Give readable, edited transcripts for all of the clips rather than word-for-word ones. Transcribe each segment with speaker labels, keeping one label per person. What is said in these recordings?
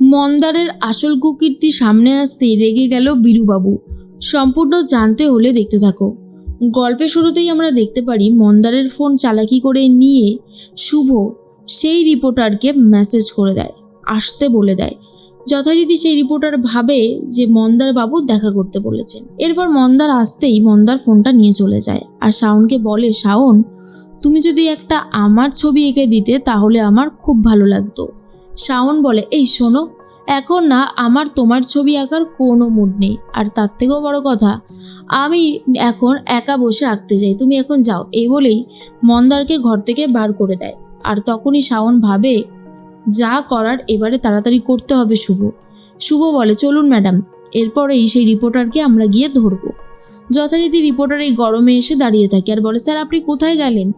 Speaker 1: মন্দারের আসল কুকীর্তি সামনে আসতেই রেগে গেল বীরুবাবু। সম্পূর্ণ জানতে হলে দেখতে থাকো। গল্পের শুরুতেই আমরা দেখতে পারি মন্দারের ফোন চালাকি করে নিয়ে শুভ সেই রিপোর্টারকে মেসেজ করে দেয়, আসতে বলে দেয়। যথারীতি সেই রিপোর্টার ভাবে যে মন্দার বাবু দেখা করতে বলেছেন। এরপর মন্দার আসতেই মন্দার ফোনটা নিয়ে চলে যায় আর শাওনকে বলে, শাওন, তুমি যদি একটা আমার ছবি এঁকে দিতে তাহলে আমার খুব ভালো লাগতো। শাওন বলে, এই শোনো, এখন না আমার তোমার ছবি আঁকার কোনো মুড নেই, আর তার থেকেও বড় কথা আমি এখন একা বসে আঁকতে চাই, তুমি এখন যাও। এই বলেই মন্দারকে ঘর থেকে বার করে দেয়। আর তখনই শাওন ভাবে যা করার এবারে তাড়াতাড়ি করতে হবে। শুভ বলে, চলুন ম্যাডাম, এরপরেই সেই রিপোর্টারকে আমরা গিয়ে ধরবো। যথারীতি রিপোর্টার এই গরমে এসে দাঁড়িয়ে থাকে আর বলে, স্যার আপনি কোথায় গেলেন?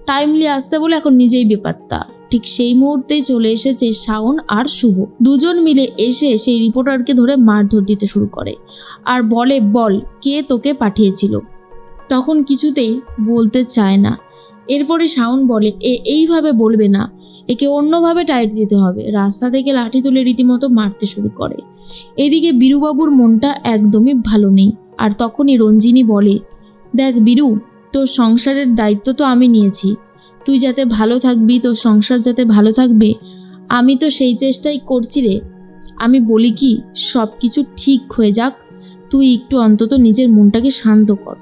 Speaker 1: টাইমলি আসতে বলে এখন নিজেই বেপাত্তা। ঠিক সেই মুহূর্তেই চলে এসেছে শাওন আর শুভ। দুজন মিলে এসে সেই রিপোর্টারকে ধরে মারধর দিতে শুরু করে আর বলে, বল কে তোকে পাঠিয়েছিল। তখন কিছুতেই বলতে চায় না। এরপরে শাওন বলে, এইভাবে বলবে না, একে অন্যভাবে টাইট দিতে হবে। রাস্তা থেকে লাঠি তুলে রীতিমতো মারতে শুরু করে। এদিকে বীরুবাবুর মনটা একদমই ভালো নেই। আর তখনই রঞ্জিনী বলে, দেখ বীরু, তোর সংসারের দায়িত্ব তো আমি নিয়েছি, তুই যাতে ভালো থাকবি, তোর সংসার যাতে ভালো থাকবে, আমি তো সেই চেষ্টাই করছি রে। আমি বলি কি, সব কিছু ঠিক হয়ে যাক, তুই একটু অন্তত নিজের মনটাকে শান্ত কর।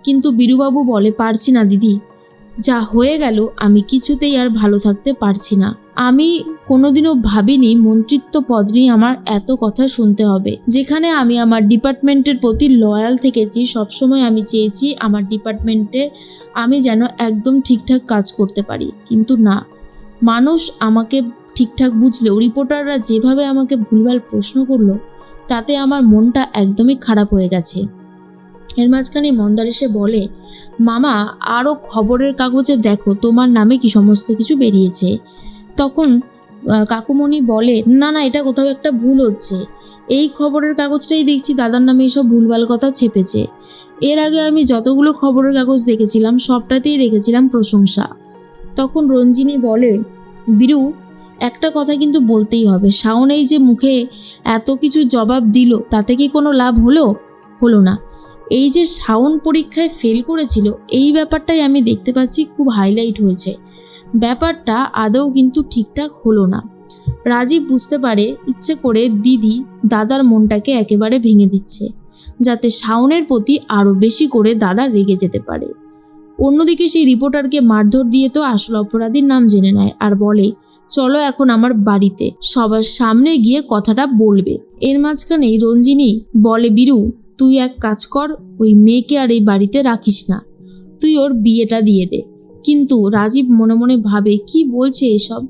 Speaker 1: কিন্তু বীরুবাবু বলে, পারছি না দিদি, যা হয়ে গেল আমি কিছুতেই আর ভালো থাকতে পারছি না। আমি কোনোদিনও ভাবিনি মন্ত্রিত্ব পদ নিয়ে আমার এত কথা শুনতে হবে। যেখানে আমি আমার ডিপার্টমেন্টের প্রতি লয়াল থেকেছি, সবসময় আমি চেয়েছি আমার ডিপার্টমেন্টে আমি যেন একদম ঠিকঠাক কাজ করতে পারি, কিন্তু না, মানুষ আমাকে ঠিকঠাক বুঝলেও রিপোর্টাররা যেভাবে আমাকে ভুলভাল প্রশ্ন করলো তাতে আমার মনটা একদমই খারাপ হয়ে গেছে। এর মাঝখানে মন্দার এসে বলে, মামা আরও খবরের কাগজে দেখো তোমার নামে কি সমস্ত কিছু বেরিয়েছে। তখন কাকুমণি বলে, না না, এটা কোথাও একটা ভুল হচ্ছে, এই খবরের কাগজটাই দেখছি দাদার নামে এসব ভুলভাল কথা ছেপেছে। এর আগে আমি যতগুলো খবরের কাগজ দেখেছিলাম সবটাতেই দেখেছিলাম প্রশংসা। তখন রঞ্জিনী বলে, বীরু, একটা কথা কিন্তু বলতেই হবে, শাওন এই যে মুখে এত কিছু জবাব দিল তাতে কি কোনো লাভ হলো না। এই যে শাওন পরীক্ষায় ফেল করেছিল, এই ব্যাপারটাই আমি দেখতে পাচ্ছি খুব হাইলাইট হয়েছে। ব্যাপারটা আদৌ কিন্তু ঠিকঠাক হলো না। রাজীব বুঝতে পারে ইচ্ছে করে দিদি দাদার মনটাকে একেবারে ভেঙে দিচ্ছে, যাতে শাওনের প্রতি আরও বেশি করে দাদা রেগে যেতে পারে। অন্যদিকে সেই রিপোর্টারকে মারধর দিয়ে তো আসল অপরাধীর নাম জেনে নেয় আর বলে, চলো এখন আমার বাড়িতে সবার সামনে গিয়ে কথাটা বলবে। এর মাঝখানেই রঞ্জিনী বলে, বীরু, তুই এক কাজ কর, ওই মেয়েকে আর এই বাড়িতে রাখিস না, তুই ওর বিয়েটা দিয়ে দে। কিন্তু রাজীব মনে মনে ভাবে, কি বলছে এসব?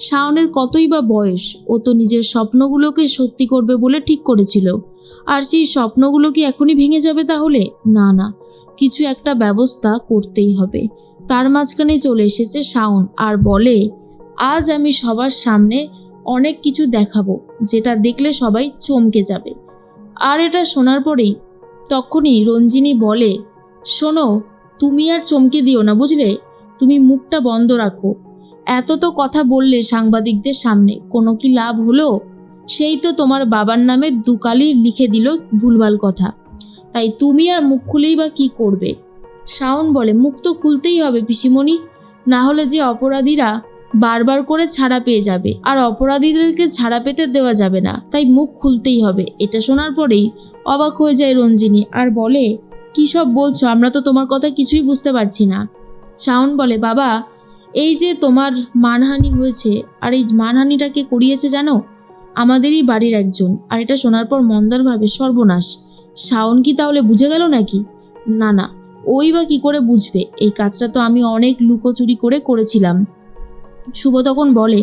Speaker 1: শাওনের কতই বা বয়স, ও তো নিজের স্বপ্নগুলোকে সত্যি করবে বলে ঠিক করেছিল, আর সেই স্বপ্নগুলো কি এখনই ভেঙে যাবে তাহলে? না না, কিছু একটা ব্যবস্থা করতেই হবে। তার মাঝখানে চলে এসেছে শাওন আর বলে, আজ আমি সবার সামনে অনেক কিছু দেখাবো যেটা দেখলে সবাই চমকে যাবে। আর এটা শোনার পরেই তখনই রঞ্জিনী বলে, শোনো, তুমি আর চমকে দিও না বুঝলে, তুমি মুখটা বন্ধ রাখো। এত তো কথা বললে সাংবাদিকদের সামনে, কোনো কি লাভ হলো? সেই তো তোমার বাবার নামে দুকালি লিখে দিল ভুলভাল কথা, তাই তুমি আর মুখ খুলেই বা কি করবে? শাওন বলে, মুখ তো খুলতেই হবে পিসিমণি, না হলে যে অপরাধীরা বারবার করে ছাড়া পেয়ে যাবে, আর অপরাধীদেরকে ছাড়া পেতে দেওয়া যাবে না, তাই মুখ খুলতেই হবে। এটা শোনার পরেই অবাক হয়ে যায় রঞ্জিনী আর বলে, কী সব বলছো, আমরা তো তোমার কথা কিছুই বুঝতে পারছি না। শাওন বলে, বাবা, এই যে তোমার মানহানি হয়েছে, আর এই মানহানিটাকে করিয়েছে জানো? আমাদেরই বাড়ির একজন। আর এটা শোনার পর মন্দার ভাবে, সর্বনাশ, শাওন কি তাহলে বুঝে গেল নাকি? না না, ওই বা কি করে বুঝবে, এই কাজটা তো আমি অনেক লুকোচুরি করে করেছিলাম। শুভ তখন বলে,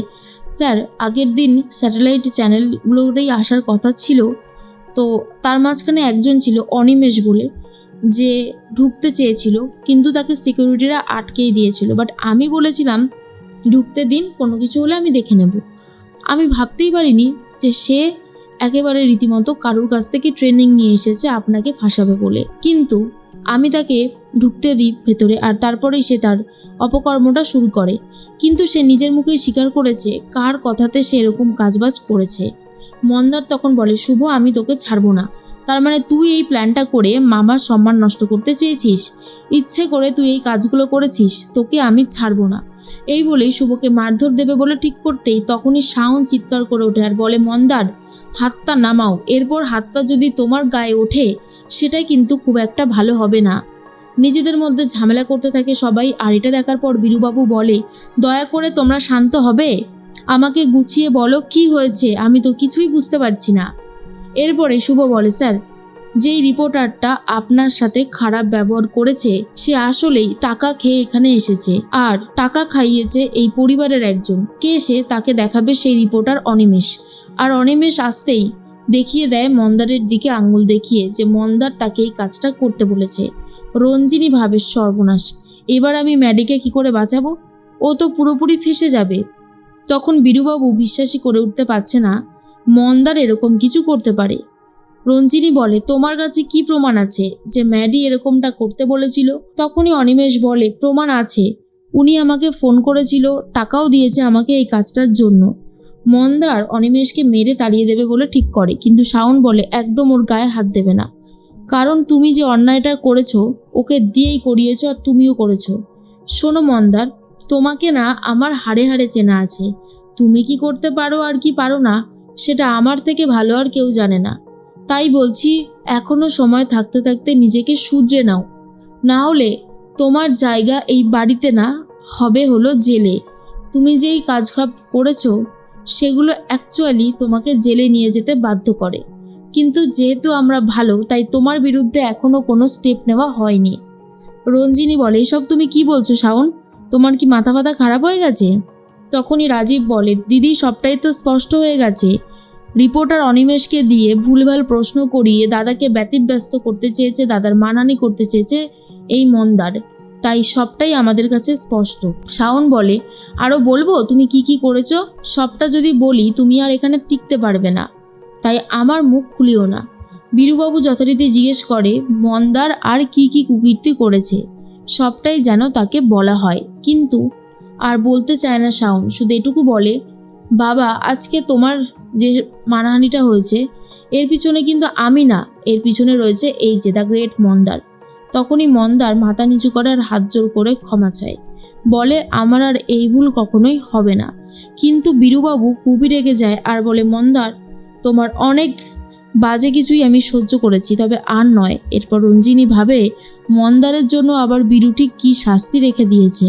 Speaker 1: স্যার, আগের দিন স্যাটেলাইট চ্যানেলগুলোরই আসার কথা ছিল, তো তার মাঝখানে একজন ছিল অনিমেষ বলে, যে ঢুকতে চেয়েছিল, কিন্তু তাকে সিকিউরিটিরা আটকেই দিয়েছিল। বাট আমি বলেছিলাম ঢুকতে দিন, কোনো কিছু হলে আমি দেখে নেব। আমি ভাবতেই পারিনি যে সে একেবারে রীতিমতো কারোর কাছ থেকে ট্রেনিং নিয়ে এসেছে আপনাকে ফাঁসাবে বলে। কিন্তু আমি তাকে ঢুকতে দিই ভেতরে, আর তারপরেই সে তার অপকর্মটা শুরু করে। কিন্তু সে নিজের মুখেই স্বীকার করেছে কার কথাতে সে এরকম কাজবাজ করেছে। মন্দার তখন বলে, শুভ আমি তোকে ছাড়বো না। তার মানে তুই এই প্ল্যানটা করে মামার সম্মান নষ্ট করতে চেয়েছিস, ইচ্ছে করে তুই এই কাজগুলো করেছিস, তোকে আমি ছাড়বো না। এই বলেই শুভকে মারধর দেবে বলে ঠিক করতেই তখনই শাওন চিৎকার করে ওঠে আর বলে, মন্দার হাতটা নামাও, এরপর হাতটা যদি তোমার গায়ে ওঠে সেটাই কিন্তু খুব একটা ভালো হবে না। নিজেদের মধ্যে ঝামেলা করতে থাকে সবাই। আর এটা দেখার পর বীরুবাবু বলে, দয়া করে তোমরা শান্ত হবে, আমাকে গুছিয়ে বলো কি হয়েছে, আমি তো কিছুই বুঝতে পারছি না। এরপরে শুভ বলে, স্যার যেই রিপোর্টারটা আপনার সাথে খারাপ ব্যবহার করেছে সে আসলেই টাকা খেয়ে এখানে এসেছে, আর টাকা খাইয়েছে এই পরিবারের একজন। কে সে তাকে দেখাবে সেই রিপোর্টার অনিমেষ। আর অনিমেষ আসতেই দেখিয়ে দেয় মন্দারের দিকে আঙ্গুল দেখিয়ে যে মন্দার তাকে এই কাজটা করতে বলেছে। রঞ্জিনী ভাবে, সর্বনাশ, এবার আমি ম্যাডিকে কি করে বাঁচাবো, ও তো পুরোপুরি ফেঁসে যাবে। তখন বীরুবাবু বিশ্বাসই করে উঠতে পারছে না মন্দার এরকম কিছু করতে পারে। রঞ্জিনী বলে, তোমার কাছে কি প্রমাণ আছে যে ম্যাডি এরকমটা করতে বলেছিল? তখনই অনিমেষ বলে, প্রমাণ আছে, উনি আমাকে ফোন করেছিল, টাকাও দিয়েছে আমাকে এই কাজটার জন্য। মন্দার অনিমেষকে মেরে তাড়িয়ে দেবে বলে ঠিক করে, কিন্তু শাওন বলে, একদম ওর গায়ে হাত দেবে না, কারণ তুমি যে অন্যায়টা করেছো ওকে দিয়েই করিয়েছো আর তুমিও করেছো। শোনো মন্দার, তোমাকে না আমার হাড়ে হাড়ে চেনা আছে, তুমি কি করতে পারো আর কি পারো না সেটা আমার থেকে ভালো আর কেউ জানে না। তাই বলছি, এখনো সময় থাকতে থাকতে নিজেকে শুধরে নাও, না হলে তোমার জায়গা এই বাড়িতে না, হবে হলো জেলে। তুমি যেই কাজ করেছো সেগুলো অ্যাকচুয়ালি তোমাকে জেলে নিয়ে যেতে বাধ্য করে, কিন্তু যেহেতু আমরা ভালো তাই তোমার বিরুদ্ধে এখনো কোনো স্টেপ নেওয়া হয়নি। রঞ্জিনী বলে, এসব তুমি কি বলছো শাওন, তোমার কি মাথা ব্যথা খারাপ হয়ে গেছে? তখনই রাজীব বলে, দিদি সবটাই তো স্পষ্ট হয়ে গেছে, রিপোর্টার অনিমেষকে দিয়ে ভুলভাল প্রশ্ন করিয়ে দাদাকে ব্যতিব্যস্ত করতে চেয়েছে, দাদার মানহানি করতে চেয়েছে এই মন্দার, তাই সবটাই আমাদের কাছে স্পষ্ট। শাওন বলে, আরও বলবো তুমি কি কি করেছো? সবটা যদি বলি তুমি আর এখানে টিকতে পারবে না, তাই আমার মুখ খুলিও না। বীরুবাবু যথারীতি জিজ্ঞেস করে, মন্দার আর কি কি কুকীর্তি করেছে সবটাই যেন তাকে বলা হয়, কিন্তু আর বলতে চায় না শাওন, শুধু এটুকু বলে, বাবা আজকে তোমার যে মানহানিটা হয়েছে এর পিছনে কিন্তু আমি না, এর পিছনে রয়েছে এই যে দ্য গ্রেট মন্দার। তখনই মন্দার মাথা নিচু করে আর হাত জোর করে ক্ষমা চায়, বলে আমার আর এই ভুল কখনোই হবে না। কিন্তু বীরুবাবু খুবই রেগে যায় আর বলে, মন্দার তোমার অনেক বাজে কিছুই আমি সহ্য করেছি, তবে আর নয়। এরপর রঞ্জিনী ভাবে মন্দারের জন্য আবার বীরু ঠিক কী শাস্তি রেখে দিয়েছে।